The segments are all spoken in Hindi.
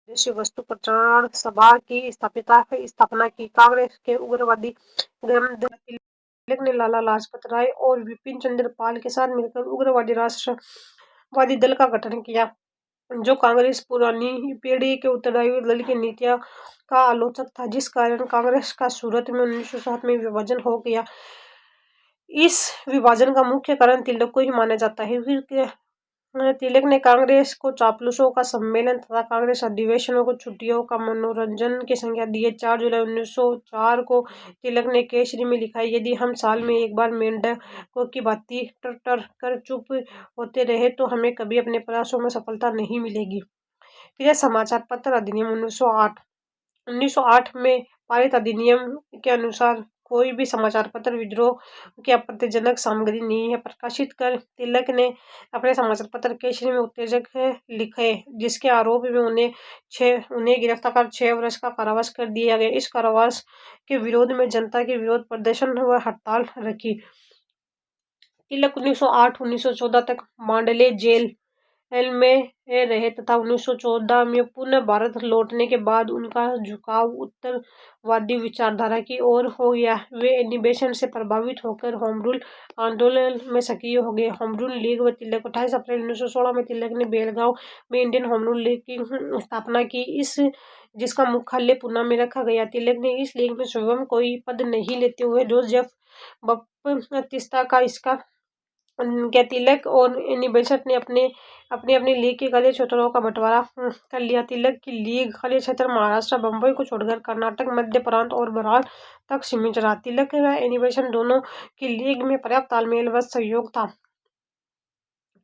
विषय वस्तु प्रचार सभा की स्थापना की। कांग्रेस के उग्रवादी तिलक ने लाला लाजपत राय और विपिन चंद्र पाल के साथ मिलकर उग्रवादी राष्ट्रवादी दल का गठन किया, जो कांग्रेस पुरानी पीढ़ी के उत्तरदायी दल की नीतियों का आलोचक था, जिस कारण कांग्रेस का सूरत में 1907 में विभाजन हो गया। इस विभाजन का मुख्य कारण तिलक को ही माना जाता है। फिर तिलक ने कांग्रेस को चापलूसों का सम्मेलन तथा कांग्रेस अधिवेशनों को छुट्टियों का मनोरंजन की संज्ञा दी है। 4 जुलाई 1904 को तिलक ने केसरी में लिखा है, यदि हम साल में एक बार मेंढकों की भांति टर कर चुप होते रहे तो हमें कभी अपने प्रयासों में सफलता नहीं मिलेगी। फिर समाचार पत्र अधिनियम 1908 में पारित अधिनियम के अनुसार कोई भी समाचार पत्र विद्रोह की आपत्तिजनक सामग्री नहीं है प्रकाशित कर तिलक ने अपने समाचार पत्र केसरी में उत्तेजक लिखे, जिसके आरोप में उन्हें गिरफ्तार कर 6 वर्ष का कारावास कर दिया गया। इस कारावास के विरोध में जनता के विरोध प्रदर्शन व हड़ताल रखी। तिलक 1908-1914 तक मांडले जेल में रहे तथा 1914 में पुनः भारत लौटने के बाद उनका झुकाव उत्तरवादी विचारधारा की ओर हो गया। वे अधिवेशन से प्रभावित होकर होम रूल आंदोलन में सक्रिय हो गए। होम रूल लीग व तिलक 28 अप्रैल 1916 में तिलक ने बेलगांव में इंडियन होम रूल लीग की स्थापना की, जिसका मुख्यालय पुणे में रखा गया। तिलक ने इस लीग में स्वयं कोई पद नहीं लेते हुए जोसेफ बपतिस्ता का इसका क्या तिलक और एनी बेसेंट ने अपनी लीग के खाली क्षेत्रों का बंटवारा कर लिया। तिलक की लीग खाली क्षेत्र महाराष्ट्र, बंबई को छोड़कर कर्नाटक, मध्य प्रांत और बंगाल तक सीमित रहा। तिलक व एनी बेसेंट दोनों की लीग में पर्याप्त तालमेल व सहयोग था।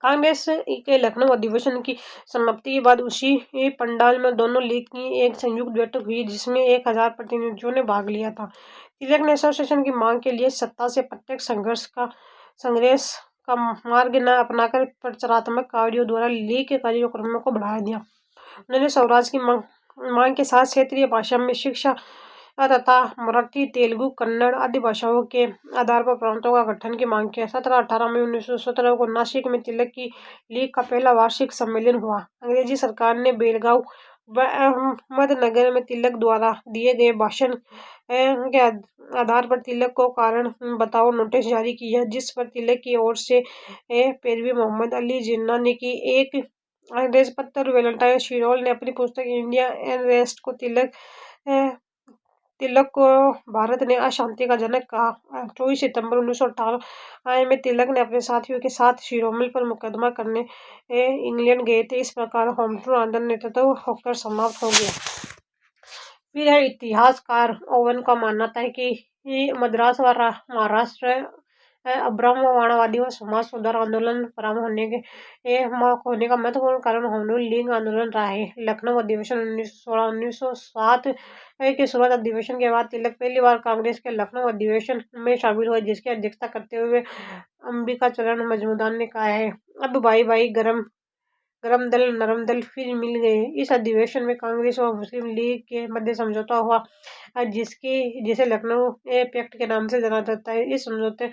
कांग्रेस के लखनऊ अधिवेशन की समाप्ति के बाद उसी पंडाल में दोनों लीग की एक संयुक्त बैठक हुई, जिसमें 1000 प्रतिनिधियों ने भाग लिया था। तिलक ने एसोसिएशन की मांग के लिए सत्ता से प्रत्यक्ष संघर्ष का मार्ग न अपनाकर प्रचारात्मक कार्यों द्वारा लीग के कार्यक्रमों को बढ़ा दिया। उन्होंने स्वराज की मांग के साथ क्षेत्रीय भाषा में शिक्षा तथा मराठी, तेलुगु, कन्नड़ आदि भाषाओं के आधार पर प्रांतों का गठन की मांग किया। 17-18 मई 1917 को नासिक में तिलक की लीग का पहला वार्षिक सम्मेलन हुआ। अंग्रेजी सरकार ने बेलगांव व अहमदनगर में तिलक द्वारा दिए गए भाषण के आधार पर तिलक को कारण बताओ नोटिस जारी किया, जिस पर तिलक की ओर से पैरवी मोहम्मद अली जिन्ना ने की। एक अंग्रेज पत्र वैलेंटाइन शिरोल ने अपनी पुस्तक इंडिया एंड वेस्ट को तिलक को भारत ने अशांति का जनक कहा। 24 सितंबर 1918 में तिलक ने अपने साथियों के साथ शिरोमणि पर मुकदमा करने इंग्लैंड गए थे। इस प्रकार होम रूल आंदोलन नेतृत्व होकर समाप्त हो गया। फिर है इतिहासकार ओवन का मानना है कि मद्रास व महाराष्ट्र ब्राह्मणवादी व समाज सुधार आंदोलन प्रारंभ होने का महत्वपूर्ण कारण होम रूल लीग आंदोलन रहा है। लखनऊ अधिवेशन 1916-1907 के शुरुआत अधिवेशन के बाद तिलक पहली बार कांग्रेस के लखनऊ अधिवेशन में शामिल हुए, जिसकी अध्यक्षता करते हुए अंबिकाचरण मजूमदार ने कहा है, अब भाई भाई गरम दल नरम दल फिर मिल गए। इस अधिवेशन में कांग्रेस और मुस्लिम लीग के मध्य समझौता हुआ, जिसे लखनऊ पैक्ट के नाम से जाना जाता है। इस समझौते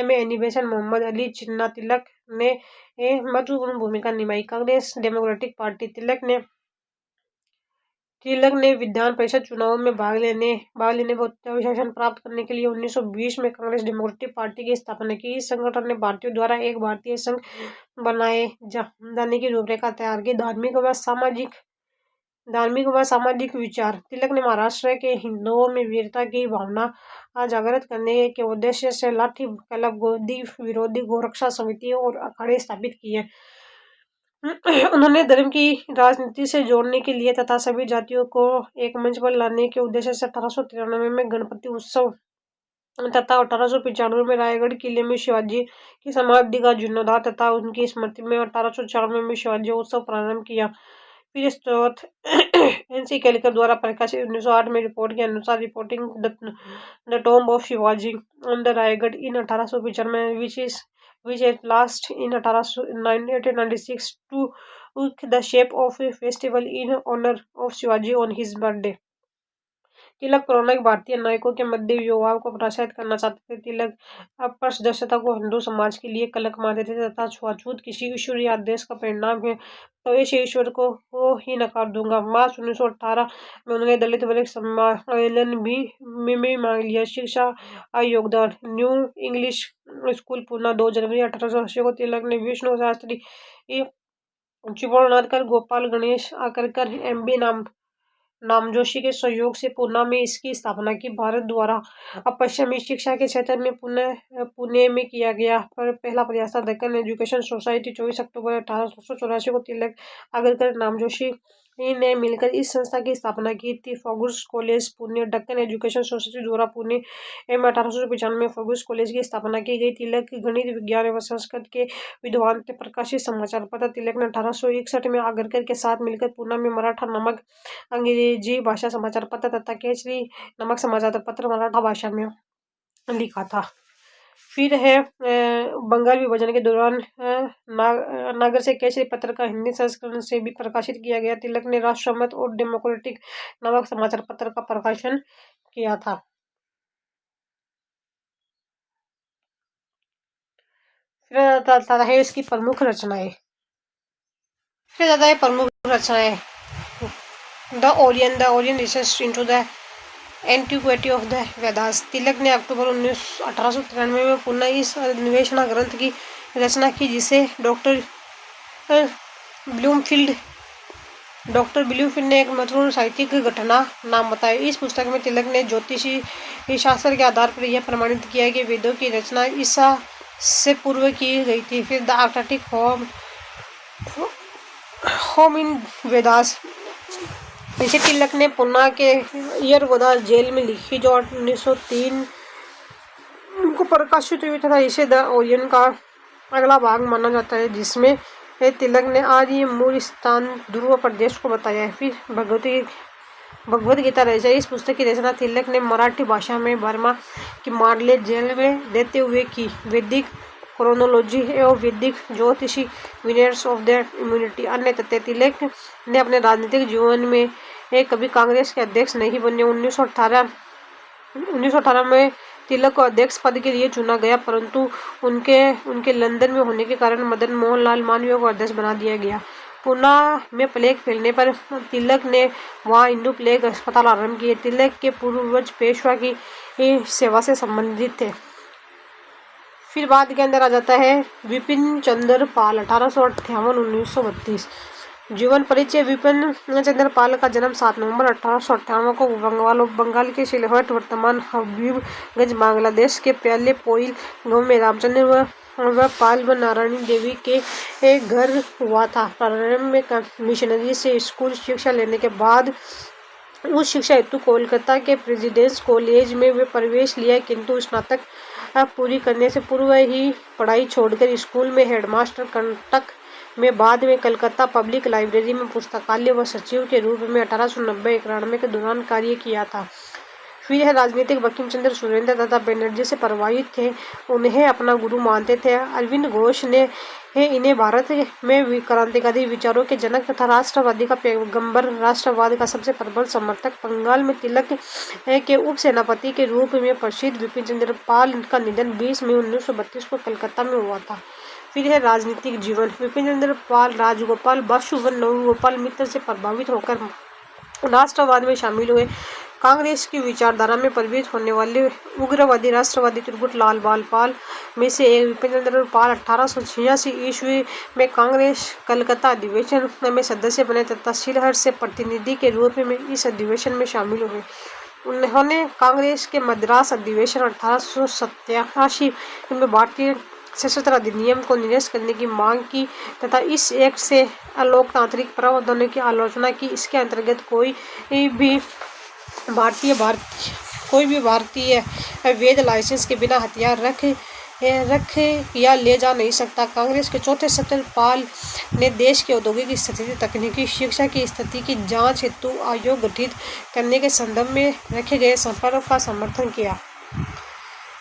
में एनी बेसेंट, मोहम्मद अली जिन्ना, तिलक ने महत्वपूर्ण भूमिका निभाई। कांग्रेस डेमोक्रेटिक पार्टी तिलक ने विधान परिषद चुनावों में भाग लेने व शासन प्राप्त करने के लिए 1920 में कांग्रेस डेमोक्रेटिक पार्टी की स्थापना की। इस संगठन ने भारतीयों द्वारा एक भारतीय संघ बनाए जाने की रूपरेखा तैयार की। धार्मिक व सामाजिक विचार तिलक ने महाराष्ट्र के हिंदुओं में वीरता की भावना जागृत करने के उद्देश्य से लाठी क्लब, गोदी विरोधी गोरक्षा समिति और अखाड़े स्थापित किए। उन्होंने धर्म की राजनीति से जोड़ने के लिए तथा सभी जातियों को एक मंच पर लाने के उद्देश्य से 1893 में गणपति उत्सव तथा 1895 में रायगढ़ किले में शिवाजी की समाधि का जीर्णोद्धार तथा उनकी स्मृति में 1894 में शिवाजी उत्सव प्रारंभ किया। फिर स्रोत एनसी केलकर द्वारा प्रकाशित 1908 में रिपोर्ट के अनुसार reporting the tomb of Shivaji on the Raigarh in 1895 which at last in 1896 took the shape of a festival in honor of Shivaji on his birthday. तिलक पौराणिक भारतीय नायकों के मध्य युवाओं को प्रोत्साहित करना चाहते थे। तिलक अस्पृश्यता को हिंदू समाज के लिए कलंक मानते थे तथा छुआछूत किसी ईश्वरीय आदेश का परिणाम है तो ऐसे ईश्वर को ही नकार दूंगा। मार्च 1918 में उन्होंने दलित वर्ग सम्मेलन भी में मांग लिया। शिक्षा योगदान न्यू इंग्लिश स्कूल पूना 2 जनवरी 1880 को तिलक ने विष्णु शास्त्री चिपळूणकर गोपाल गणेश आकरकर एम.बी. नामजोशी के सहयोग से पूना में इसकी स्थापना की। भारत द्वारा पश्चिमी शिक्षा के क्षेत्र में पुणे में किया गया पर पहला प्रयास था। दक्कन एजुकेशन सोसाइटी 24 अक्टूबर 1884 को तिलक आगरकर नामजोशी ने मिलकर इस संस्था की स्थापना की थी। Fergusson college Pune Deccan education society द्वारा पुणे में 1895 में फर्गुस कॉलेज की स्थापना की गई। तिलक गणित विज्ञान एवं संस्कृत के विद्वान थे। प्रकाशित समाचार पत्र तिलक ने 1861 में आगरकर के साथ मिलकर पूना में मराठा नामक अंग्रेजी भाषा समाचार पत्र तथा केसरी नामक समाचार पत्र मराठा भाषा में लिखा था। फिर है बंगाल विभाजन के दौरान नागर से केसरी पत्र का हिंदी संस्करण से भी प्रकाशित किया गया। तिलक ने राष्ट्रमत और डेमोक्रेटिक नामक समाचार पत्र का प्रकाशन किया था। फिर आता है इसकी प्रमुख रचनाएं। The Orion research into the antiquity of the Vedas. Tilak ने अक्टूबर 1893 में पुनः इस अन्वेषण ग्रंथ की रचना की जिसे डॉक्टर ब्लूमफील्ड ने एक महत्वपूर्ण साहित्यिक घटना नाम बताया। इस पुस्तक में तिलक ने ज्योतिषी शास्त्र के आधार पर यह प्रमाणित किया कि वेदों की रचना ईसा से पूर्व की गई थी। फिर the Arctic home in Vedas इसे तिलक ने पुना के यरगोदास जेल में लिखी जो 1903 को प्रकाशित हुई तथा इसे द ओरियन का अगला भाग माना जाता है जिसमें तिलक ने आज ये मूल स्थान ध्रुव प्रदेश को बताया है। फिर भगवद गीता रचना। इस पुस्तक की रचना तिलक ने मराठी भाषा में बर्मा की मांडले जेल में देते हुए की। वैदिक क्रोनोलॉजी एवं वैदिक ज्योतिषी विनर्स ऑफ द इम्यूनिटी अन्य तथ्य। तिलक ने अपने राजनीतिक जीवन में कभी कांग्रेस के अध्यक्ष नहीं बने। 1918 में तिलक को अध्यक्ष पद के लिए चुना गया परंतु उनके लंदन में होने के कारण मदन मोहन लाल मालवीय को अध्यक्ष बना दिया गया। पुना में प्लेग फैलने पर तिलक ने वहां हिंदू प्लेग अस्पताल आरंभ किए। तिलक के पूर्वज पेशवा की सेवा से संबंधित थे। फिर बाद के अंदर आ जाता है विपिन चंद्र पाल 1858-1932। जीवन परिचय। विपिन चंद्र पाल का जन्म 7 नवंबर 1858 को बंगाल के सिलहट वर्तमान हबीबगंज बांग्लादेश के प्याले पोइल गांव में रामचंद्र व पाल व नारायणी देवी के घर हुआ था। प्रारंभ में मिशनरी से स्कूल शिक्षा लेने के बाद उस शिक्षा हेतु कोलकाता के प्रेसिडेंस कॉलेज में वे प्रवेश लिया किंतु स्नातक पूरी करने से पूर्व ही पढ़ाई छोड़कर स्कूल में हेडमास्टर कंटक में बाद में कलकत्ता पब्लिक लाइब्रेरी में पुस्तकालय व सचिव के रूप में 1890-91 के दौरान कार्य किया था। फिर यह राजनीतिक बंकिम चंद्र सुरेंद्र तथा बनर्जी से प्रभावित थे, उन्हें अपना गुरु मानते थे। अरविंद घोष ने इन्हें भारत में क्रांतिकारी विचारों के जनक तथा राष्ट्रवादी का पैगंबर, राष्ट्रवाद का सबसे प्रबल समर्थक। बंगाल में तिलक के उप सेनापति के रूप में प्रसिद्ध विपिन चंद्र पाल का निधन 20 मई 1932 को कलकत्ता में हुआ था। फिर है राजनीतिक जीवन। विपिन चंद्र पाल राजगोपाल बसु व नवगोपाल मित्र से प्रभावित होकर राष्ट्रवाद में शामिल हुए। कांग्रेस की विचारधारा में प्रभावित होने वाले उग्रवादी राष्ट्रवादी त्रिकुट लाल बालपाल में से एक विपिन चंद्र पाल 1886 ईस्वी में कांग्रेस कलकत्ता अधिवेशन में सदस्य बने तथा सिलहट से प्रतिनिधि के रूप में इस अधिवेशन में शामिल हुए। उन्होंने कांग्रेस के मद्रास अधिवेशन 1887 में भारतीय सशस्त्र अधिनियम को निरस्त करने की मांग की तथा इस एक्ट से अलोकतांत्रिक प्रावधानों की आलोचना की। इसके अंतर्गत कोई भी भारतीय वैध लाइसेंस के बिना हथियार रख या ले जा नहीं सकता। कांग्रेस के चौथे सत्यपाल ने देश की औद्योगिक स्थिति, तकनीकी शिक्षा की स्थिति की जांच हेतु आयोग गठित करने के संदर्भ में रखे गए संपर्क का समर्थन किया।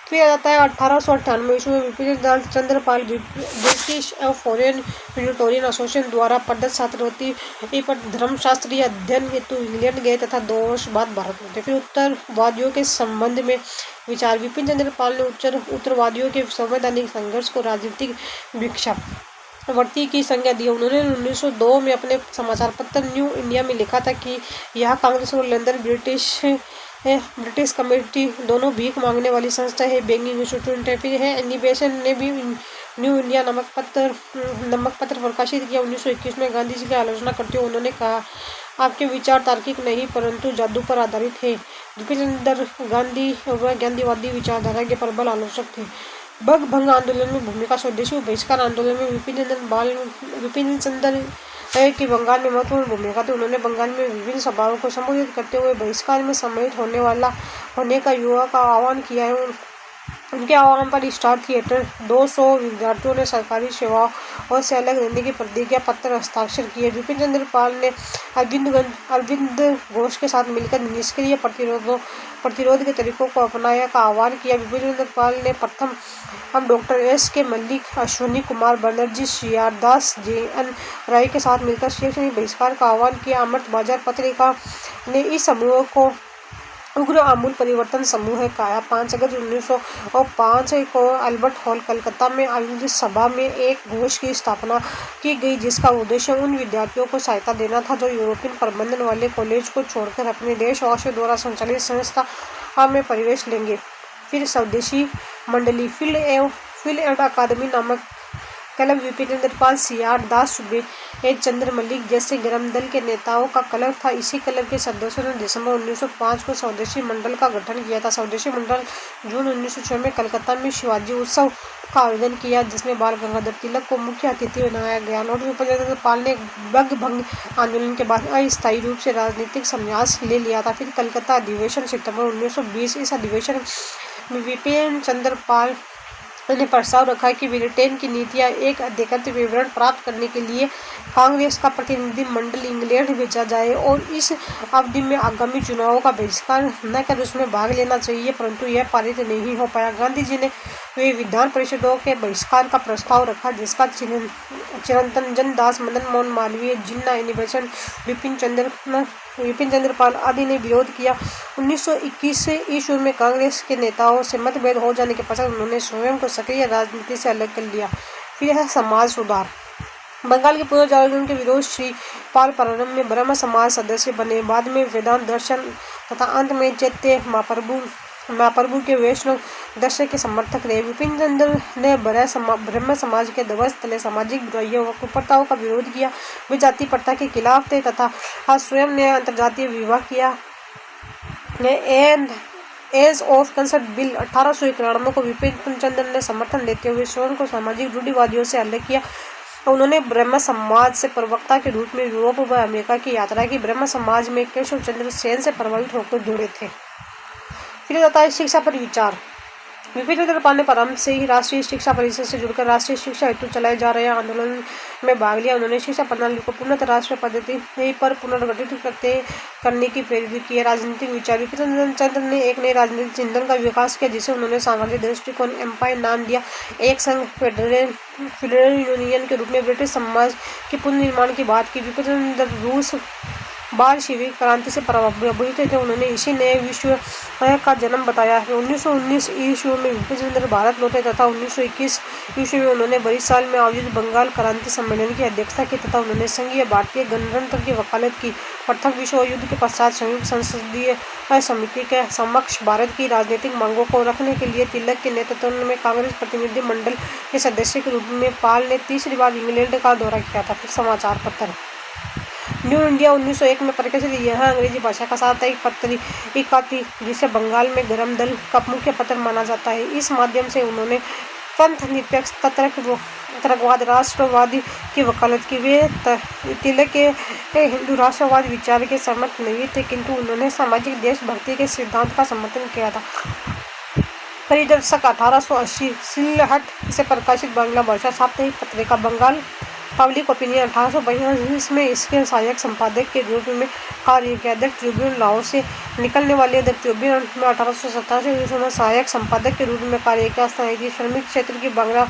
फिर आ जाता है 1898 ईस्वी में Vipin Chandra Pal British foreign यूनिटोरियन association द्वारा प्रदत्त छात्रवृत्ति पर धर्मशास्त्रीय अध्ययन हेतु इंग्लैंड गए तथा 2 वर्ष बाद भारत लौटे। फिर उत्तरवादियों के संबंध में विचार। विपिन चंद्र पाल ने उत्तरवादियों के संवैधानिक संघर्ष को राजनीतिक भिक्षावृत्ति की संज्ञा दी। उन्होंने 1902 में अपने समाचार पत्र न्यू इंडिया में लिखा था कि यह कांग्रेस और लंदन ब्रिटिश कमेटी दोनों भीख मांगने वाली संस्था है। बैंकिंग इंस्टीट्यूट फिर है एनिबेशन ने भी न्यू इंडिया नमक पत्र प्रकाशित किया। 1921 में गांधी जी की आलोचना करते हुए उन्होंने कहा, आपके विचार तार्किक नहीं परंतु जादू पर आधारित है। विपिन चंद्र गांधी व गांधीवादी विचारधारा के प्रबल आलोचक थे। बग भंग आंदोलन में भूमिका। स्वदेशी बहिष्कार आंदोलन में विपिन चंद्र की बंगाल में महत्वपूर्ण भूमिका थी। उन्होंने बंगाल में विभिन्न सभाओं को संबोधित करते हुए बहिष्कार में सम्मिलित होने का युवा का आह्वान किया है। उनके आह्वान पर स्टार थिएटर 200 विद्यार्थियों ने सरकारी सेवाओं से अलग रहने की प्रतिज्ञा पत्र हस्ताक्षर किए। विपिन चंद्र पाल ने अरविंद घोष के साथ मिलकर निष्क्रिय प्रतिरोध के तरीकों को अपनाया का आह्वान किया। विपिन चंद्र पाल ने प्रथम डॉक्टर S.K. मल्लिक, अश्विनी कुमार बनर्जी, श्रीयारदास J.N. राय के साथ मिलकर शैक्षणिक बहिष्कार का आह्वान किया। अमृत बाजार पत्रिका ने इस समूह को उग्र आमूल परिवर्तन समूह कहा। 5 अगस्त 1905 को अल्बर्ट हॉल कलकत्ता में आयोजित सभा में एक घोष की स्थापना की गई, जिसका उद्देश्य उन विद्यार्थियों को सहायता देना था जो यूरोपियन प्रबंधन वाले कॉलेज को छोड़कर अपने देशवासियों द्वारा संचालित संस्था में प्रवेश लेंगे। फिर स्वदेशी मंडली फील्ड एंड अकादमी नामक क्लब विपिन चंद्र पाल, CR दास, सुबेद चंद्र मलिक जैसे गर्म दल के नेताओं का क्लब था। इसी क्लब के सदस्यों ने दिसंबर 1905 को स्वदेशी मंडल का गठन किया था। स्वदेशी मंडल जून 1906 में कलकत्ता में शिवाजी उत्सव का आयोजन किया, जिसमें बाल गंगाधर तिलक को मुख्य अतिथि बनाया गया। लॉर्ड विपिन चंद्र पाल ने बग भंग आंदोलन के बाद अस्थायी रूप से राजनीतिक संन्यास ले लिया था। फिर कलकत्ता अधिवेशन सितंबर 1920। इस अधिवेशन में विपिन चंद्र पाल ने प्रस्ताव रखा कि ब्रिटेन की नीतियां एक अधिकृत विवरण प्राप्त करने के लिए कांग्रेस का प्रतिनिधि मंडल इंग्लैंड भेजा जाए और इस अवधि में आगामी चुनावों का बहिष्कार न कर उसमें भाग लेना चाहिए, परंतु यह पारित नहीं हो पाया। गांधी जी ने वे विधान परिषदों के बहिष्कार का प्रस्ताव रखा, जिसका चिरंतन दास, मदन मोहन मालवीय, जिन्ना, एनिबेशन, विपिन चंद्र पाल आदि ने विरोध किया। 1921 ईस्वी में कांग्रेस के नेताओं से मतभेद हो जाने के पश्चात उन्होंने स्वयं को सक्रिय राजनीति से अलग कर लिया। फिर है समाज सुधार। बंगाल के पुनर्जागरण के विरोध श्री पाल प्रारंभ में ब्रह्म समाज सदस्य बने, बाद में वेदांत दर्शन तथा अंत में चैत्य महाप्रभु के वैष्णव दर्शन के समर्थक रहे। विपिन चंद्र ने ब्रह्म समाज के ध्वस्त तले सामाजिक बुराइयों व कुप्रथाओं का विरोध किया। वे जाति प्रथा के खिलाफ थे तथा स्वयं ने अंतर्जातीय विवाह किया। एज ऑफ कंसेंट बिल 1891 को विपिन चंद्र ने समर्थन देते हुए स्वयं को सामाजिक रूढ़िवादियों से अलग किया। उन्होंने ब्रह्म समाज से प्रवक्ता के रूप में यूरोप व अमेरिका की यात्रा की। ब्रह्म समाज में केशव चंद्र सेन से प्रभावित होकर जुड़े थे। फिर आता है शिक्षा पर विचार। विपिन चंद्र पाल ने प्रारंभ से ही राष्ट्रीय शिक्षा परिषद से जुड़कर राष्ट्रीय शिक्षा हेतु चलाए जा रहे आंदोलन में भाग लिया। उन्होंने शिक्षा प्रणाली को पूर्णतः राष्ट्रीय पद्धति पर पुनर्गठित करने की प्रेरित की है। राजनीतिक विचार। विपिन चंद्र ने एक नए राजनीतिक चिंतन का विकास किया, जिसे उन्होंने सामाजिक दृष्टिकोण एम्पायर नाम दिया। एक संघ फेडरल यूनियन के रूप में ब्रिटिश समाज के पुनर्निर्माण की बात की। विपिन चंद्र रूस बालशिविक क्रांति से प्रभावित थे। उन्होंने इसी नए विश्व का जन्म बताया है। 1919 ईस्वी में विपिन चंद्र भारत लौटे तथा 1921 ईस्वी में उन्होंने बरिसाल में आयोजित बंगाल क्रांति सम्मेलन की अध्यक्षता की तथा उन्होंने संघीय भारतीय गणतंत्र की वकालत की। प्रथम विश्व युद्ध के पश्चात संयुक्त संसदीय समिति के समक्ष भारत की राजनीतिक मांगों को रखने के लिए तिलक के नेतृत्व में कांग्रेस प्रतिनिधि मंडल के सदस्य के रूप में पाल ने तीसरी बार इंग्लैंड का दौरा किया था। फिर समाचार पत्र। न्यू इंडिया 1901 में प्रकाशित यह अंग्रेजी भाषा का साप्ताहिक पत्रिका थी, जिसे बंगाल में गर्म दल का मुख्य पत्र माना जाता है। इस माध्यम से उन्होंने पंथ निरपेक्ष तर्कवाद राष्ट्रवादी की वकालत की। वे तिलक के हिंदू राष्ट्रवाद विचार के समर्थक नहीं थे, किंतु उन्होंने सामाजिक देशभक्ति के सिद्धांत का समर्थन किया था। परिदर्शक 1880 सिलहट से प्रकाशित बांग्ला भाषा साप्ताहिक पत्रिका बंगाल पब्लिक ओपिनियन 1842 में इसके सहायक संपादक के रूप में कार्य किया। द ट्रिब्यून लाहौर से निकलने वाले द ट्रिब्यून में 1887 में सहायक संपादक के रूप में कार्य किया। स्थानीय श्रमिक क्षेत्र की बांग्ला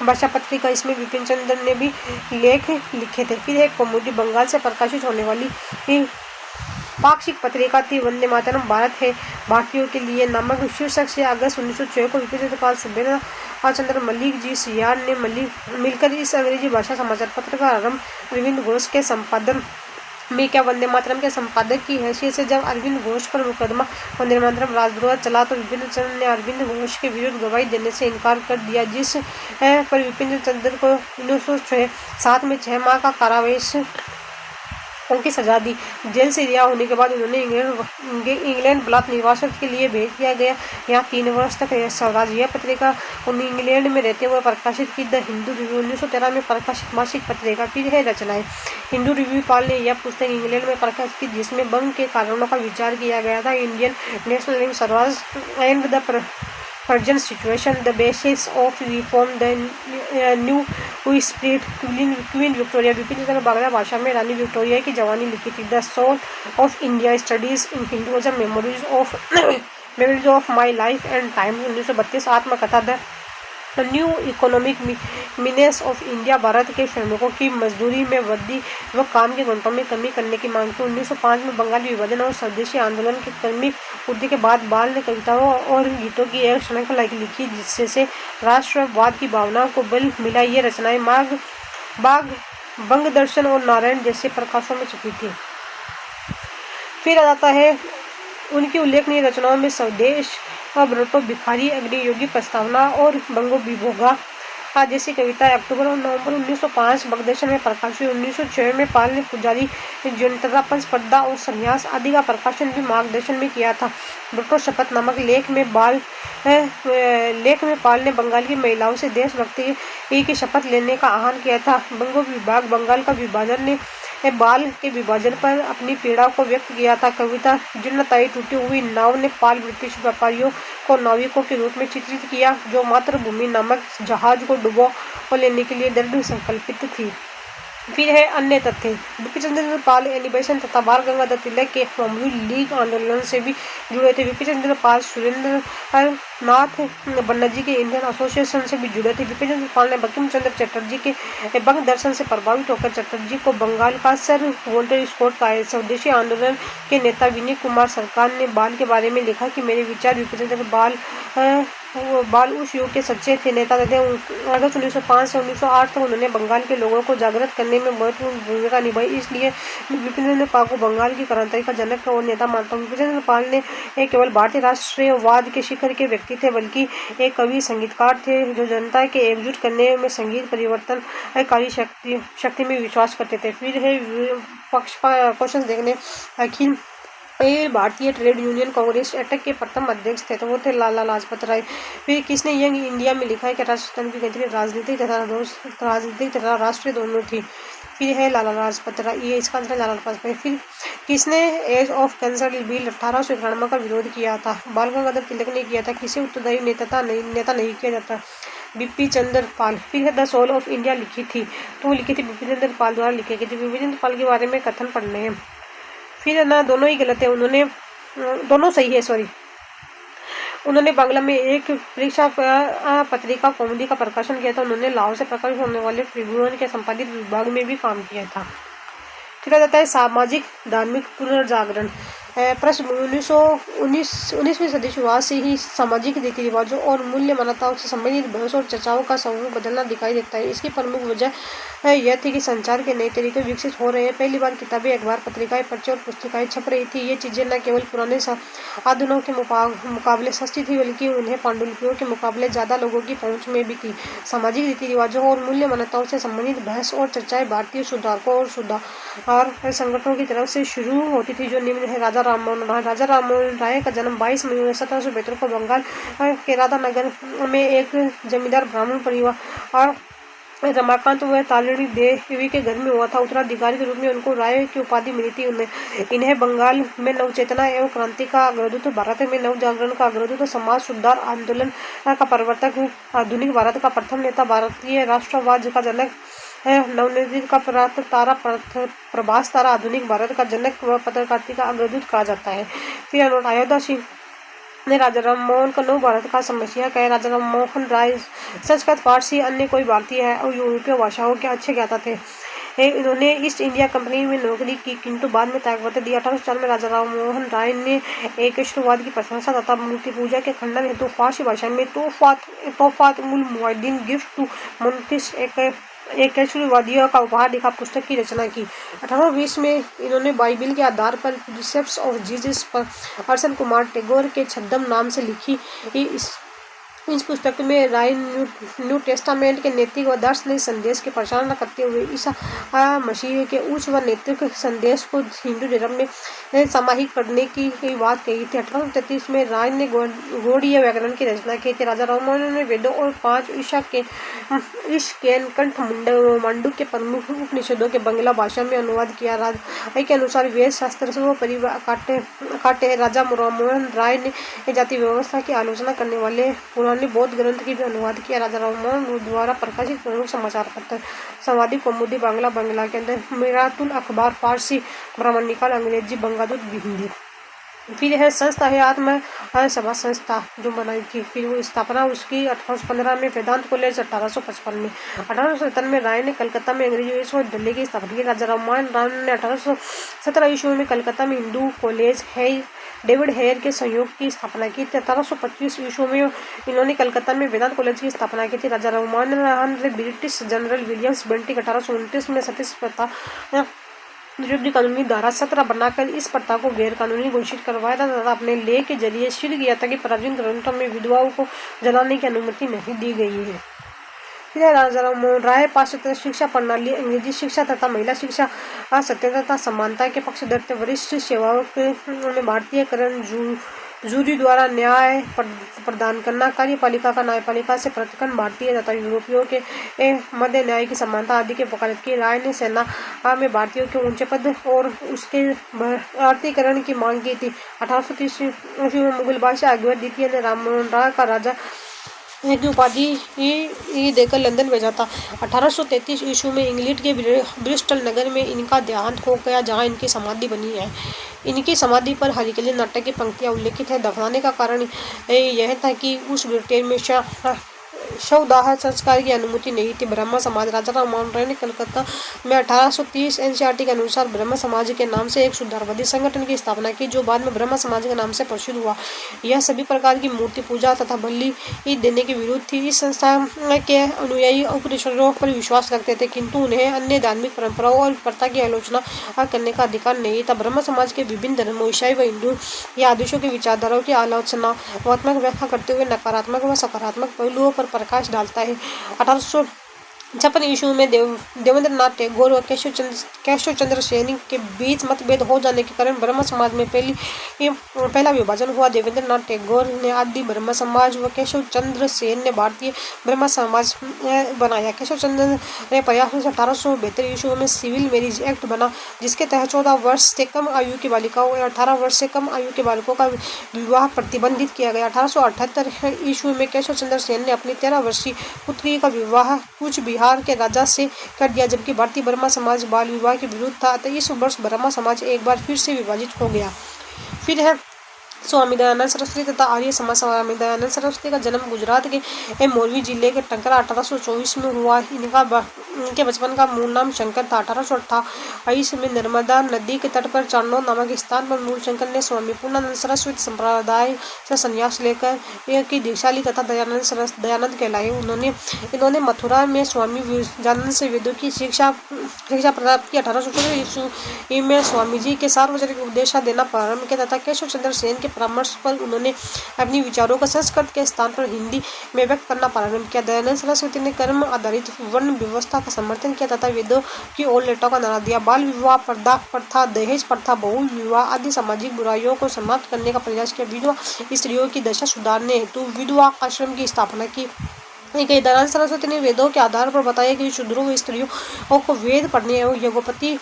भाषा पत्रिका, इसमें विपिन चंद्र ने भी लेख लिखे थे। फिर एक कौमुदी बंगाल से प्रकाशित होने वाली पाक्षिक पत्रिका थी वंदे मातरम भारत है भारतीयों के लिए नामक शीर्षक से अगस्त 1906 को विपिन चंद्र सुबेदा चंद्र मलिक जी सियार ने मिलकर इस अंग्रेजी भाषा समाचार पत्र का आरंभ अरविंद घोष के संपादन में क्या। वंदे मातरम के संपादक की हैसियत से जब अरविंद घोष पर मुकदमा वंदे मातरम राजद्रोह चला तो विपिन चंद्र ने अरविंद घोष के विरुद्ध गवाही देने से इनकार कर दिया, जिस पर विपिन चंद्र को 1907 में 6 माह का कारावास की सजा दी। जेल से रिहा होने के बाद उन्होंने इंग्लैंड बलात् निवास के लिए भेज दिया गया। यहाँ 3 वर्ष तक स्वराज यह पत्रिका उन्हें इंग्लैंड में रहते हुए प्रकाशित की। द हिंदू रिव्यू 1913 में प्रकाशित मासिक पत्रिका। फिर है रचनाएं। हिंदू रिव्यू पाल ने यह पुस्तक इंग्लैंड में प्रकाशित की जिसमें बंग के कारणों का विचार किया गया था। Indian national Swaraj and the present situation, the basis of reform, the new spirit, queen Victoria. Bipin Chandra Bangla भाषा में रानी विक्टोरिया की जवानी लिखी थी। The soul of India studies in Hinduism, memories of my life and time 1932। आत्मकथा the new economic menace of India, Bharat के श्रमिकों की मजदूरी में वृद्धि व काम के घंटों में कमी करने की मांग की। 1905 में बंगाल विभाजन और स्वदेशी आंदोलन के क्रमिक वृद्धि के बाद बाल ने कविताओं और गीतों की एक श्रृंखला लिखी जिससे राष्ट्रवाद की भावना को बल मिला। ये रचनाएं बाग बंग दर्शन और नारायण जैसे प्रकाशों में छपी थी। फिर आ जाता है उनकी उल्लेखनीय रचनाओं में स्वदेश, व्रतो, भिखारी, अग्नियोगी प्रस्तावना और बंगो विभोगा जैसी कविताएं अक्टूबर और नवंबर 1905 बगदर्शन में प्रकाशित। 1906 में पाल ने पुजारी जनता पर स्पर्धा और संन्यास आदि का प्रकाशन भी मार्गदर्शन में किया था। ब्रतो शपथ नामक लेख में पाल ने बंगाल की महिलाओं से देशभक्ति की शपथ लेने का आह्वान किया था। बंगो विभाग बंगाल का विभाजन ने बाल के विभाजन पर अपनी पीड़ा को व्यक्त किया था। कविता जीर्णताई टूटी हुई नाव ने पाल ब्रिटिश व्यापारियों को नाविकों के रूप में चित्रित किया जो मातृभूमि नामक जहाज को डुबो लेने के लिए दृढ़ संकल्पित थी। फिर है अन्य तथ्य। विपिन चंद्र पाल एनिबेशन तथा बाल गंगाधर तिलक के होम रूल लीग आंदोलन से भी जुड़े थे। विपिन चंद्र पाल सुरेंद्र नाथ बनर्जी के इंडियन एसोसिएशन से भी जुड़े थे। विपिन चंद्र पाल ने बंकिम चंद्र चटर्जी के बंग दर्शन से प्रभावित होकर चटर्जी को बंगाल का सर वोल्टर स्कॉट कहा। स्वदेशी आंदोलन के नेता विनय कुमार सरकार ने बाल के बारे में लिखा कि मेरे विचार विपिन चंद्र बाल उस युग के सच्चे थे नेता थे। अगस्त 1905 से 1908 तक उन्होंने बंगाल के लोगों को जागृत करने में महत्वपूर्ण भूमिका निभाई। इसलिए विपिन चंद्र पाल को बंगाल की क्रांति का जनक और नेता मानता हूँ। विपिन चंद्र पाल ने केवल भारतीय राष्ट्रीयवाद के शिखर के व्यक्ति थे बल्कि एक कवि संगीतकार थे जो जनता के एकजुट करने में संगीत परिवर्तनकारी शक्ति में विश्वास करते थे। फिर है क्वेश्चन देखने। अखिल भारतीय ट्रेड यूनियन कांग्रेस अटक के प्रथम अध्यक्ष थे तो वो थे लाला लाजपत राय। फिर किसने यंग इंडिया में लिखा है कि राजस्थान की गणतंत्र राजनीतिक तथा राष्ट्रीय दोनों थी। फिर है लाला लाजपत राय, ये इसका आंसर लाला लाजपत राय। फिर किसने एज ऑफ कैंसर बिल 1891 का विरोध किया था। बाल गंगाधर तिलक ने किया था। किसे उत्तरदायी नेता नहीं किया जाता। बिपिन चंद्र पाल। फिर है द सोल ऑफ इंडिया लिखी थी तो वो लिखी थी विपिन चंद्र पाल द्वारा लिखी गई थी। विपिन चंद्र पाल के बारे में कथन पढ़ने हैं। फिर ना दोनों ही गलत है, उन्होंने दोनों सही है सॉरी। उन्होंने बांग्ला में एक परीक्षा पत्रिका कौमुदी का प्रकाशन किया था। उन्होंने लाहौर से प्रकाशित होने वाले ट्रिब्यून के संपादित विभाग में भी काम किया था। फिर आ जाता है सामाजिक धार्मिक पुनर्जागरण। प्रश्न 19वीं सदी शुरुआत से ही सामाजिक रीति रिवाजों और मूल्य मान्यताओं से संबंधित बहस और चर्चाओं का स्वरूप बदलना दिखाई देता है। इसकी प्रमुख वजह यह थी कि संचार के नए तरीके विकसित हो रहे हैं। पहली बार किताबें, अखबार, पत्रिकाएं, पर्चे और पुस्तिकाएं छप रही थी। ये चीज़ें न केवल पुराने साधनों के मुकाबले सस्ती थी बल्कि उन्हें पांडुलिपियों के मुकाबले ज़्यादा लोगों की पहुँच में भी थी। सामाजिक रीति रिवाजों और मूल्य मान्यताओं से संबंधित बहस और चर्चाएं भारतीय सुधारकों और सुधार संगठनों की तरफ से शुरू होती थी जो निम्न है। राजा राममोहन राय का जन्म 22 मई 1772 को बंगाल के राधानगर में एक जमींदार ब्राह्मण परिवार और रमाकांत व तालिनी देवी के घर में हुआ था। उत्तराधिकारी के रूप में उनको राय की उपाधि मिली थी। इन्हें बंगाल में नवचेतना एवं क्रांति का अग्रदूत, भारत में नवजागरण का अग्रदूत, समाज सुधार आंदोलन का प्रवर्तक, आधुनिक भारत का प्रथम नेता, भारतीय राष्ट्रवाद का जनक नवनिर्मित का प्रभास तारा आधुनिक भारत का जनक व पत्रकारिता का अग्रदूत कहा जाता है। फिर अयोध्या सिंह ने राजा राम मोहन को नव भारत का समस्या कहे। राजा राम मोहन राय संस्कृत, फारसी, अन्य कोई भारतीय है और यूरोपीय भाषाओं के अच्छे ज्ञाता थे। इन्होंने ईस्ट इंडिया कंपनी में नौकरी की, किंतु बाद में त्यागपत्र दिया। 1804 में राजा राम मोहन राय ने एक शुरुआत की प्रशंसा तथा मूर्ति पूजा के खंडन हेतु फारसी भाषा में तोहफात उल मुआहिदीन गिफ्ट टू मुनतिस एक कैशवादियों का उपहार लिखा पुस्तक की रचना की। 1820 में इन्होंने बाइबिल के आधार पर प्रिसेप्ट्स ऑफ जीसस पर अर्सन कुमार टैगोर के छद्म नाम से लिखी। इस पुस्तक में राय न्यू टेस्टामेंट के नैतिक व दार्शनिक संदेश की प्रचारना करते हुए ईसा मसीह के उच्च व नैतिक संदेश को हिंदू धर्म में समाहित करने की बात कही थी। 1833 में राय ने गौड़ीय व्याकरण की रचना की थी। राजा राम मोहन ने वेदों और 5 ईशान कंठ मंडू के प्रमुख उपनिषदों के बंगला भाषा में अनुवाद किया। राय के अनुसार वेद शास्त्र से वो परिवार काटे। राजा राम मोहन राय ने जाति व्यवस्था की आलोचना करने वाले पुराने बौद्ध ग्रंथ की भी अनुवाद किया। राजा राम मोहन द्वारा प्रकाशित प्रमुख समाचार पत्र संवादी कौमुदी बांग्ला के अंदर मिरातुल अखबार फारसी, ब्राह्मण निकाल अंग्रेजी, बंगादूत हिंदी। फिर है संस्था है आत्म सभा संस्था जो बनाई थी। फिर वो स्थापना उसकी 1815 में, वेदांत कॉलेज 1855 में। 1857 में राय ने कलकत्ता में अंग्रेजी विश्वविद्यालय की स्थापना की। राजा राम मोहन राय ने 1817 ईस्वी में कलकत्ता में हिंदू कॉलेज है डेविड हेयर के सहयोग की स्थापना की थी। 1825 ईस्वी में इन्होंने कलकत्ता में वेदांत कॉलेज की स्थापना की थी। राजा राम मोहन राय ने ब्रिटिश जनरल विलियम्स बेंटिक 1829 में सतीश प्रथा विरुद्ध कानूनी धारा 17 बनाकर इस प्रथा को गैर कानूनी घोषित करवाया था तथा अपने लेख के जरिए सिद्ध किया था कि प्राचीन ग्रंथों में विधवाओं को जलाने की अनुमति नहीं दी गई है। फिर राजा राम मोहन राय पाश्चात्य शिक्षा प्रणाली, अंग्रेजी शिक्षा तथा महिला शिक्षा, सत्यता तथा समानता के पक्ष धरते वरिष्ठ सेवाओं में भारतीयकरण, जूरी द्वारा न्याय प्रदान करना, कार्यपालिका का न्यायपालिका से पृथककरण, भारतीय तथा यूरोपियों के मध्य न्याय की समानता आदि की वकालत की। राय ने सेना में भारतीयों के ऊंचे पद और उसके भारतीयकरण की मांग की थी। 1830 में मुगल बादशाह अकबर द्वितीय ने राम मोहन राय का राजा की उपाधि देकर लंदन भेजा था। 1833 ईस्वी में इंग्लैंड के ब्रिस्टल नगर में इनका देहांत हो गया, जहां इनकी समाधि बनी है। इनकी समाधि पर हरिकेली नाटक की पंक्तियां उल्लिखित है। दफनाने का कारण यह था कि उस ब्रिटेन में शवदाह संस्कार की अनुमति नहीं थी। ब्रह्म समाज, राजा राम मोहन राय ने कलकत्ता में 1830 एनसीईआरटी के अनुसार ब्रह्म समाज के नाम से एक सुधारवादी संगठन की स्थापना की, जो बाद में ब्रह्म समाज के नाम से प्रसिद्ध हुआ। यह सभी प्रकार की मूर्ति पूजा तथा बलि देने के विरुद्ध थी। इस संस्था के अनुयायी उपनिषदों पर विश्वास रखते थे, किंतु उन्हें अन्य धार्मिक परंपराओं और प्रथा की आलोचना करने का अधिकार नहीं था। ब्रह्म समाज के विभिन्न धर्मों, ईसाई व हिंदू या आदेशों की विचारधाराओं की आलोचनात्मक व्याख्या करते हुए नकारात्मक व सकारात्मक पहलुओं पर प्रकाश डालता है। 1856 ईस्वी में देवेंद्र नाथ टैगोर व केशव चंद्र सेन के बीच मतभेद हो जाने के कारण ब्रह्म समाज में पहला विभाजन हुआ। देवेंद्र नाथ टैगोर ने आदि ब्रह्म समाज व केशव चंद्र सेन ने भारतीय ब्रह्म समाज बनाया। केशव चंद्र ने प्रयास से 1872 ईस्वी में सिविल मैरिज एक्ट बना, जिसके तहत 14 वर्ष से कम आयु की बालिकाओं और 18 वर्ष से कम आयु के बालकों का विवाह प्रतिबंधित किया गया। 1878 ईस्वी में केशव चंद्र सेन ने अपनी 13 वर्षीय पुत्री का विवाह कुछ बिहार के राजा से कर दिया, जबकि भारतीय ब्रह्म समाज बाल विवाह के विरुद्ध था। अतः इस वर्ष ब्रह्म समाज एक बार फिर से विभाजित हो गया। फिर है स्वामी दयानंद सरस्वती तथा आर्य समाज। स्वामी दयानंद सरस्वती का जन्म गुजरात के मोरबी जिले के टंकरा 1824 में हुआ। इनके बचपन का मूल नाम शंकर था। 1828 में नर्मदा नदी के तट पर चांदोद नामक स्थान पर मूलशंकर ने स्वामी पूर्णानंद सरस्वती संप्रदाय से संन्यास लेकर की दीक्षा ली तथा दयानंद कहलाए। इन्होंने मथुरा में स्वामी विवेकानंद से वेदों की शिक्षा प्राप्त की। 1814 ईस्वी में स्वामी जी के सार्वजनिक उपदेश देना प्रारंभ किया तथा केशव चंद्र सेन के परामर्श पर उन्होंने अपनी विचारों को संस्कृत के स्थान पर हिंदी में व्यक्त करना प्रारंभ किया। दयानंद सरस्वती ने कर्म आधारित वर्ण व्यवस्था का समर्थन किया तथा वेदों की ओर लेटों का नारा दिया। बाल विवाह, पर्दा प्रथा, दहेज प्रथा, बहुल विवाह आदि सामाजिक बुराइयों को समाप्त करने का प्रयास किया। विधवा स्त्रियों की दशा सुधारने हेतु विधवा आश्रम की स्थापना की। दयानंद सरस्वती ने वेदों के आधार पर बताया कि शूद्रों व स्त्रियों को वेद पढ़ने एवं यज्ञोपति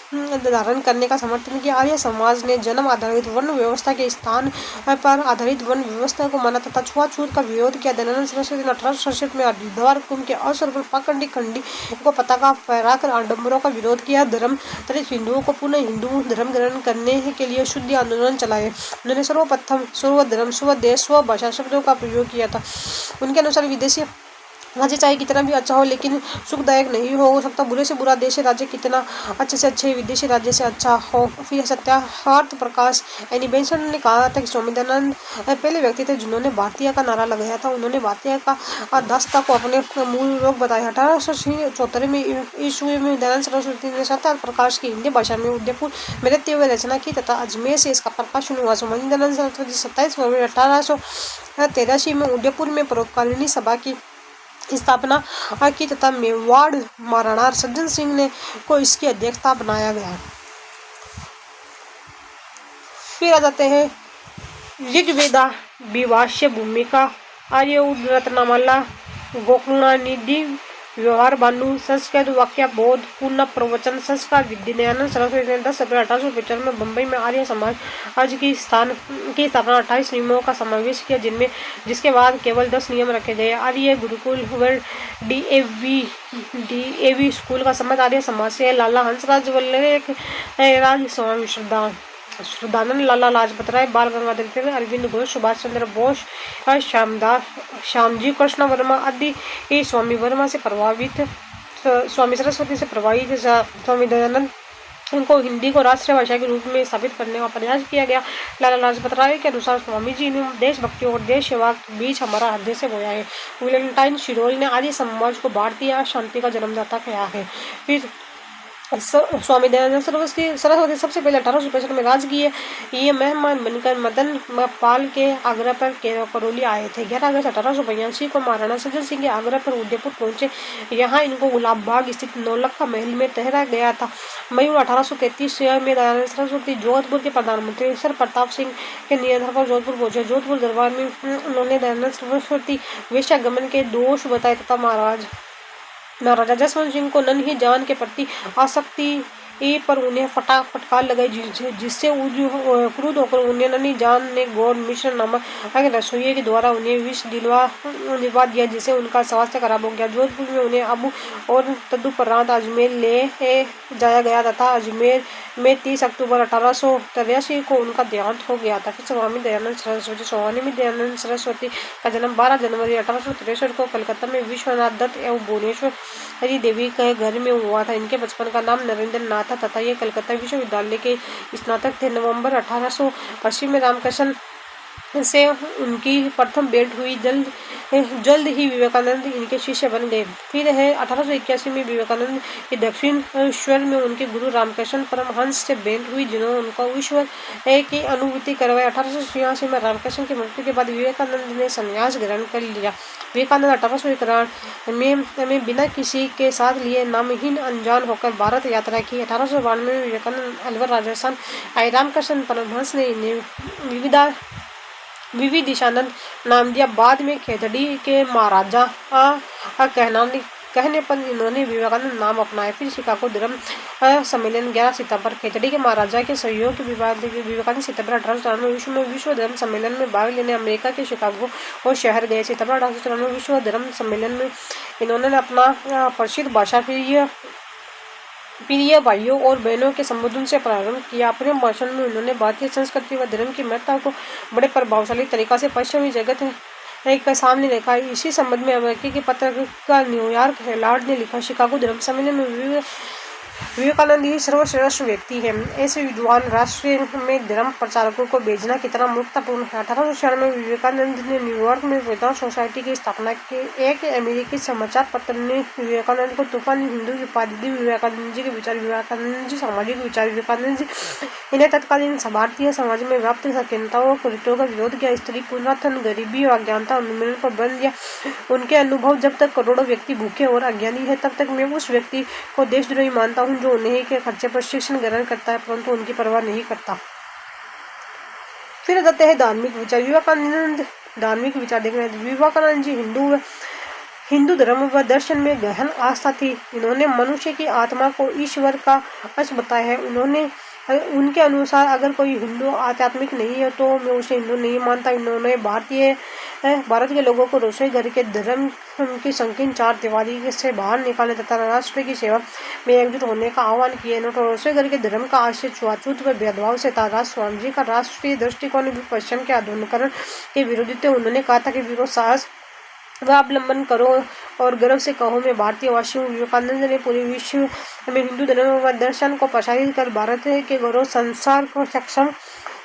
धारण करने का समर्थन किया। आर्य समाज ने जन्म आधारित वर्ण व्यवस्था के स्थान पर आधारित वर्ण व्यवस्था को माना तथा छुआछूत का विरोध किया। दयानंद सरस्वती ने 1867 में हरिद्वार कुंभ के अवसर पर पाखंडी खंडी को पताका फहराकर आडम्बरों का विरोध किया। धर्म दलित हिंदुओं को पुनः हिंदू धर्म ग्रहण करने के लिए शुद्ध आंदोलन चलाए। उन्होंने सर्वप्रथम सर्वधर्म स्वदेश स्वभाषा शब्दों का प्रयोग किया था। उनके अनुसार विदेशी राज्य चाहे कितना भी अच्छा हो लेकिन सुखदायक नहीं हो सकता। बुरे से बुरा देशी राज्य कितना अच्छे से अच्छे विदेशी राज्य से अच्छा हो। फिर सत्यार्थ प्रकाश यानी बेंसन ने कहा था कि स्वामी दयानंद पहले व्यक्ति थे जिन्होंने भारतीय का नारा लगाया था। उन्होंने भारतीय का दास्ता को अपने मूल रोग बताया। 1874 में ईस्वी में दयानंद सरस्वती ने सत्यार्थ प्रकाश की हिंदी भाषा में उदयपुर में रहते हुए रचना की तथा अजमेर से इसका प्रकाशन हुआ। स्वामी दयानंद सरस्वती 27 फरवरी 1883 में उदयपुर में परोपकारिणी सभा की स्थापना की तथा मेवाड़ महाराणा सज्जन सिंह ने को इसकी अध्यक्षता बनाया गया। फिर आ जाते हैं ऋग्वेदा विभाष्य भूमिका आर्य रत्नमाला गोकुलानिधि व्यवहार भानु संस्कृत वाक्य बोध पुनः प्रवचन संस्कार विधि। दयानंद सरस्वती ने 10 अप्रैल 1895 में बम्बई में आर्य समाज आज की स्थापना 28 नियमों का समावेश किया जिसके बाद केवल 10 नियम रखे गए। आर्य गुरुकुल व डीएवी स्कूल का संबंध आर्य समाज से लाला हंसराज वल्लभ राज स्वामी श्रद्धानंद लाला लाजपत राय बाल गंगाधर तिलक अरविंद घोष सुभाष चंद्र बोस श्यामजी कृष्ण वर्मा आदि स्वामी वर्मा से प्रभावित स्वामी सरस्वती से प्रभावित स्वामी दयानंद इनको हिंदी को राष्ट्रीय भाषा के रूप में स्थापित करने का प्रयास किया गया। लाला लाजपत राय के अनुसार स्वामी जी ने देशभक्ति और देश सेवा के बीच हमारा हृदय से बोया है। विलेंटाइन शिरोल ने आर्य समाज को भारतीय शांति का जन्मदाता कहा है। फिर स्वामी दयानंद सरस्वती सबसे पहले 1865 में राजकीय ये मेहमान बनकर मदन पाल के आगरा पर करौली आए थे। 11 अगस्त 1885 को महाराणा सज्जन सिंह के आगरा पर उदयपुर पहुंचे। यहाँ इनको गुलाब बाग स्थित नौलखा महल में ठहराया गया था। मई 1833 में दयानंद सरस्वती जोधपुर के प्रधानमंत्री सर प्रताप सिंह के नियंत्रण पर जोधपुर पहुंचे। जोधपुर दरबार में उन्होंने दयानंद सरस्वती वेश्यागमन के दोष बताए तथा महाराजा जसवंत सिंह को नन्ही जान के प्रति आसक्ति पर उन्हें फटकार लगाई जिससे क्रुद्ध होकर उन्हें नन्ही जान ने गौर मिश्र नामक रसोइये के द्वारा उन्हें विष दिलवा दिया जिससे उनका स्वास्थ्य खराब हो गया। जोधपुर में उन्हें अबू और तदुपरांत अजमेर ले जाया गया तथा अजमेर में 30 अक्टूबर 1883 को उनका देहांत हो गया था। फिर स्वामी दयानंद सरस्वती का जन्म 12 जनवरी 1863 को कलकत्ता में विश्वनाथ दत्त एवं भुवनेश्वरी देवी के घर में हुआ था। इनके बचपन का नाम नरेंद्र नाथ था तथा ये कलकत्ता विश्वविद्यालय के स्नातक थे। नवंबर 1880 में रामकृष्ण से उनकी प्रथम भेंट हुई। जल्द ही विवेकानंद इनके शिष्य बन गए। फिर है 1881 में विवेकानंद के दक्षिण ईश्वर में उनके गुरु रामकृष्ण परमहंस से भेंट हुई जिन्होंने उनको ईश्वर की अनुभूति करवाई। 1886 में रामकृष्ण की मृत्यु के बाद विवेकानंद ने संन्यास ग्रहण कर लिया। विवेकानंद 1891 में बिना किसी के साथ लिए नामहीन अनजान होकर भारत यात्रा की। 1892 में विवेकानंद अलवर राजस्थान आए। रामकृष्ण परमहंस ने इन्हें विविदिशानंद नाम दिया। बाद में खेतड़ी के महाराजा कहने पर इन्होंने विवेकानंद नाम अपनाया। फिर शिकागो धर्म सम्मेलन 11 सितंबर खेतड़ी के महाराजा के सहयोग के विवेकानंद सितंबर 1894 में विश्व धर्म सम्मेलन में भाग लेने अमेरिका के शिकागो और शहर गए। सितंबर 1894 विश्व धर्म सम्मेलन में इन्होंने अपना प्रसिद्ध भाषा प्रिय भाइयों और बहनों के संबोधन से प्रारंभ किया। अपने भाषण में उन्होंने भारतीय संस्कृति व धर्म की महत्ता को बड़े प्रभावशाली तरीका से पश्चिमी जगत के सामने रखा। इसी संबंध में अमेरिकी के पत्रकार न्यूयॉर्क हेराल्ड ने लिखा, शिकागो धर्म सम्मेलन में विवेकानंद ही सर्वश्रेष्ठ व्यक्ति है। ऐसे विद्वान राष्ट्र में धर्म प्रचारकों को भेजना कितना महत्वपूर्ण है। 1896 में विवेकानंद ने न्यूयॉर्क में वेदांत सोसाइटी की स्थापना की। एक अमेरिकी समाचार पत्र ने विवेकानंद को तूफानी हिंदू की उपाधि दी। विवेकानंद जी के विचार, विवेकानंद जी सामाजिक विचार, विवेकानंद जी इन्हें तत्कालीन भारतीय समाज में व्याप्त संकीर्णताओं कुरीतियों का विरोध किया। स्त्री पुनरुत्थान, गरीबी और अज्ञानता उन्मूलन पर बल दिया। उनके अनुभव, जब तक करोड़ों व्यक्ति भूखे और अज्ञानी है तब तक मैं उस व्यक्ति को देशद्रोही मानता हूँ जो उन्हीं के खर्चे पर शिक्षण ग्रहण करता है परंतु उनकी परवाह नहीं करता। फिर जाते हैं धार्मिक विचार। विवेकानंद धार्मिक विचार देखने। विवेकानंद जी हिंदू धर्म व दर्शन में गहन आस्था थी। इन्होंने मनुष्य की आत्मा को ईश्वर का अंश बताया है। उनके अनुसार अगर कोई हिंदू आध्यात्मिक नहीं है तो मैं उसे हिंदू नहीं मानता। इन्होंने भारत के लोगों को रसोई घर के धर्म की संकीर्ण चार दीवारी से बाहर निकालने तथा राष्ट्र की सेवा में एकजुट होने का आह्वान किया। रसोई घर के धर्म का आशय छुआछूत व भेदभाव से था। स्वामी जी का राष्ट्रीय दृष्टिकोण भी पश्चिम के आधुनिकीकरण के विरोधी थे। उन्होंने कहा था कि विरोध साहस व अवलंबन करो और गर्व से कहो मैं भारतीय वासी हूँ। विवेकानंद ने पूरे विश्व में हिंदू धर्म व दर्शन को प्रसारित कर भारत के गौरव संसार को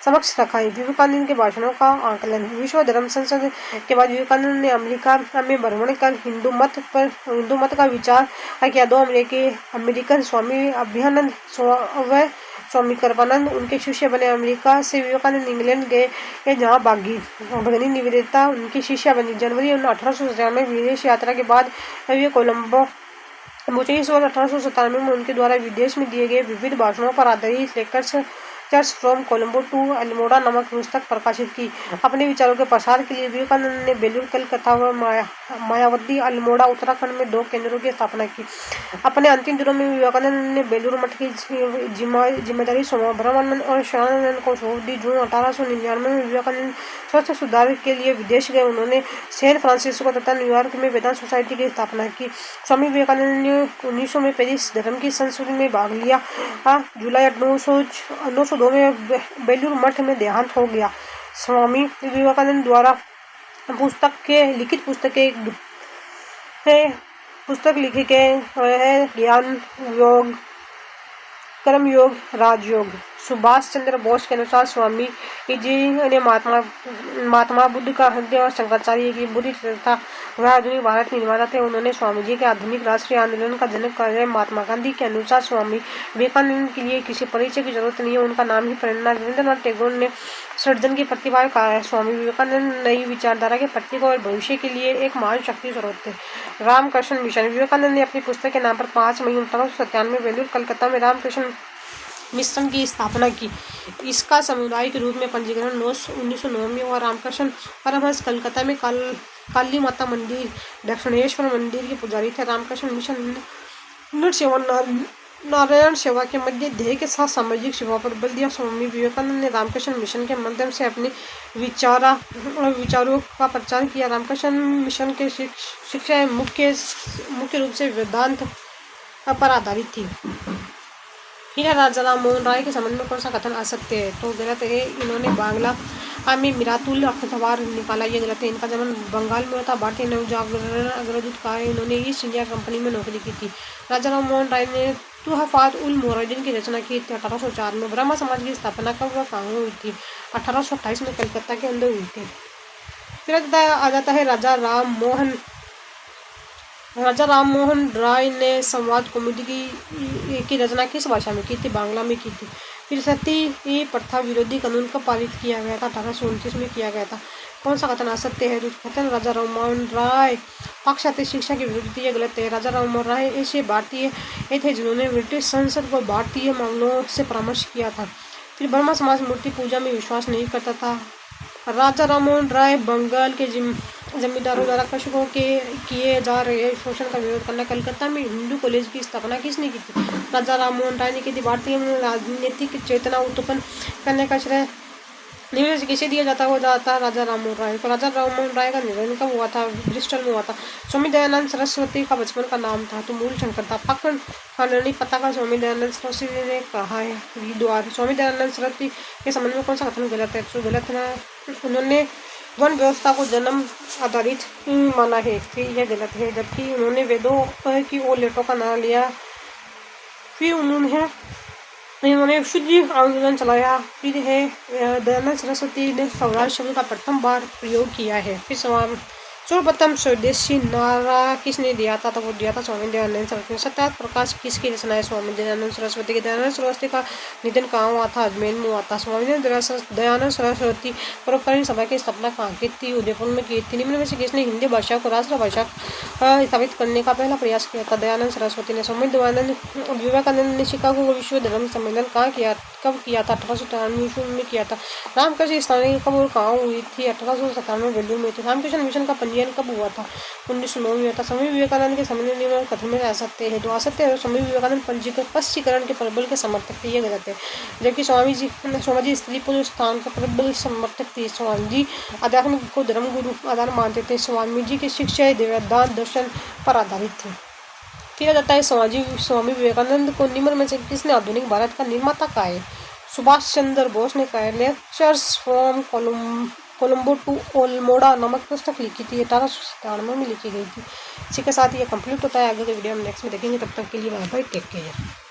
समक्ष रखा है। विवेकानंद के भाषणों का आकलन। विश्व धर्म संसद के बाद विवेकानंद ने अमेरिका में भ्रमण कर हिंदू मत का विचार किया। दो अमेरिकन स्वामी अभयानंद व स्वामी कृपानंद उनके शिष्य बने। अमेरिका से विवेकानंद इंग्लैंड गए जहाँ भगिनी निवेदिता उनकी शिष्या बनी। जनवरी 1897 में विदेश यात्रा के बाद वे कोलंबो पहुंचे। इस वर्ष 1897 में उनके द्वारा विदेश में दिए गए विविध भाषणों पर आधारित lectures from Colombo to Almora नामक पुस्तक प्रकाशित की। अपने विचारों के प्रसार के लिए विवेकानंद ने बेलूर कलकत्ता व मायावती अल्मोड़ा उत्तराखंड में 2 केंद्रों की स्थापना की। अपने अंतिम दिनों में विवेकानंद ने बेलूर मठ की जिम्मेदारी ब्रह्मानंद और शिवानंद को सौंप दी। जून 1899 में विवेकानंद स्वास्थ्य सुधार के लिए विदेश गए। उन्होंने सैन फ्रांसिस्को तथा न्यूयॉर्क में वेदांत सोसाइटी की स्थापना की। स्वामी विवेकानंद ने 1900 में पेरिस धर्म की संस्कृति में भाग लिया। जुलाई 1902 में बेलूर मठ में देहांत हो गया। स्वामी विवेकानंद द्वारा लिखित पुस्तक लिखी गई है ज्ञान योग, कर्म योग, राजयोग। सुभाष चंद्र बोस के अनुसार स्वामी जी ने महात्मा बुद्ध का हृदय और शंकराचार्य की बुद्धि तथा वह आधुनिक भारत के निर्माता थे। उन्होंने स्वामी जी के आधुनिक राष्ट्रीय आंदोलन का जनक कहा है। महात्मा गांधी के अनुसार स्वामी विवेकानंद के लिए किसी परिचय की जरूरत नहीं है, उनका नाम ही प्रेरणा। रविंद्रनाथ टैगोर ने सृजन की प्रतिभा कहा है। स्वामी विवेकानंद नई विचारधारा के प्रतीक और भविष्य के लिए एक महान शक्ति स्रोत थे। रामकृष्ण मिशन। विवेकानंद ने अपनी पुस्तक के नाम पर 5 मई 1897 में बेलूर कलकत्ता में रामकृष्ण मिशन की स्थापना की। इसका सामुदायिक रूप में पंजीकरण 1909 में हुआ। रामकृष्ण परमहंस कलकत्ता में काली माता मंदिर, दक्षिणेश्वर मंदिर के पुजारी थे। रामकृष्ण मिशन सेवा नारायण सेवा के मध्य ध्येय के साथ सामाजिक सेवा पर बल दिया। स्वामी विवेकानंद ने रामकृष्ण मिशन के माध्यम से अपने विचारों का प्रचार किया। रामकृष्ण मिशन के शिक्षा मुख्य रूप से वेदांत पर आधारित थी। फिर राजा राम मोहन राय के संबंध में कौन सा कथन आ सकते हैं? तो गलत है। इन्होंने बांग्ला में मिरातुल अखबार निकाला, ये गलत है। इनका जन्म बंगाल में हुआ था। भारतीय नवजागरण अग्रदूत कहा है। इन्होंने ईस्ट इंडिया कंपनी में नौकरी की थी। राजा राम मोहन राय ने तुहफात उल मुरादिन की रचना की थी 1804 में। ब्रह्मा समाज की स्थापना कब व कहाँ हुई थी? 1828 में कलकत्ता के अंदर हुई थी। फिर आ जाता है राजा राम मोहन राय ने संवाद कौमुदी की रचना किस भाषा में की थी? बांग्ला में की थी। फिर सती प्रथा विरोधी कानून कब पारित किया गया था? 1829 में किया गया था। कौन सा कथन आ सकते हैं? कथन राजा राम मोहन राय पाश्चात्य शिक्षा के विरुद्ध, ये गलत है। राजा राम मोहन राय ऐसे भारतीय थे जिन्होंने ब्रिटिश संसद को भारतीय मामलों से परामर्श किया था। फिर ब्रह्मा समाज मूर्ति पूजा में विश्वास नहीं करता था। राजा राम मोहन राय बंगाल के जमींदारों द्वारा कृषकों के किए जा रहे शोषण का विरोध करना। कलकत्ता में हिंदू कॉलेज की स्थापना किसने की थी? राजा राम मोहन राय ने की थी। भारतीय राजनीतिक चेतना उत्पन्न करने का श्रेय निम्न से किसे दिया जाता राजा राम मोहन राय को। राजा राम मोहन राय का निधन कब हुआ था? ब्रिस्टल में हुआ था। स्वामी दयानंद सरस्वती का बचपन का नाम था तो मूल शंकर था। पाखंड खाननी पता का स्वामी दयानंद सरस्वती ने कहा है द्वार। स्वामी दयानंद सरस्वती के संबंध में कौन सा कथन गलत है? तो गलत है। उन्होंने वन व्यवस्था को जन्म आधारित माना है, यह गलत है। जबकि उन्होंने वेदों की ओर लेटों का नाम लिया। फिर उन्होंने शुद्ध आंदोलन चलाया। फिर है दयानंद सरस्वती ने स्वराज शब्द का प्रथम बार प्रयोग किया है। फिर सर्वप्रथम स्वदेशी नारा किसने दिया था? तो वो दिया था स्वामी दयानंद सरस्वती। सत्यार्थ प्रकाश किसकी रचना है? स्वामी दयानंद सरस्वती की। दयानंद सरस्वती का निधन कहाँ हुआ था? अजमेर में हुआ था। स्वामी दयानंद सरस्वती परोपकारी सभा की स्थापना कहाँ की थी? उदयपुर में की थी। निम्न में से किसने हिंदी भाषा को राष्ट्र भाषा स्थापित करने का पहला प्रयास किया था? दयानंद सरस्वती ने। स्वामी विवेकानंद ने शिकागो विश्व धर्म सम्मेलन कब किया था? 1893 में किया था। रामकृष्ण स्थानीय कब और कहाँ हुई थी? 1897 में बेलूर में थी। रामकृष्ण मिशन का विलयन कब हुआ था? 1909 में हुआ था। स्वामी विवेकानंद के समय निम्न कथन में असत्य है। जो असत्य है स्वामी विवेकानंद स्पष्टीकरण के प्रबल के समर्थक थे, ये गलत है। जबकि स्वामी जी स्त्री पुरुष स्थान का प्रबल समर्थक थे। स्वामी जी अध्यात्म को धर्म गुरु आधार मानते थे। स्वामी जी की शिक्षाएं वेदांत दर्शन पर आधारित थी। किया जाता है स्वामी विवेकानंद को निम्न में से किसने आधुनिक भारत का निर्माता कहा है? सुभाष चंद्र बोस ने कहा है। लेक्चर्स फ्रॉम कोलंबो टू ओल्मोड़ा नामक पुस्तक लिखी थी, 1897 में लिखी गई थी। इसी के साथ ये कंप्लीट होता है। आगे के वीडियो में नेक्स्ट में देखेंगे, तब तक के लिए बाय बाय, टेक केयर।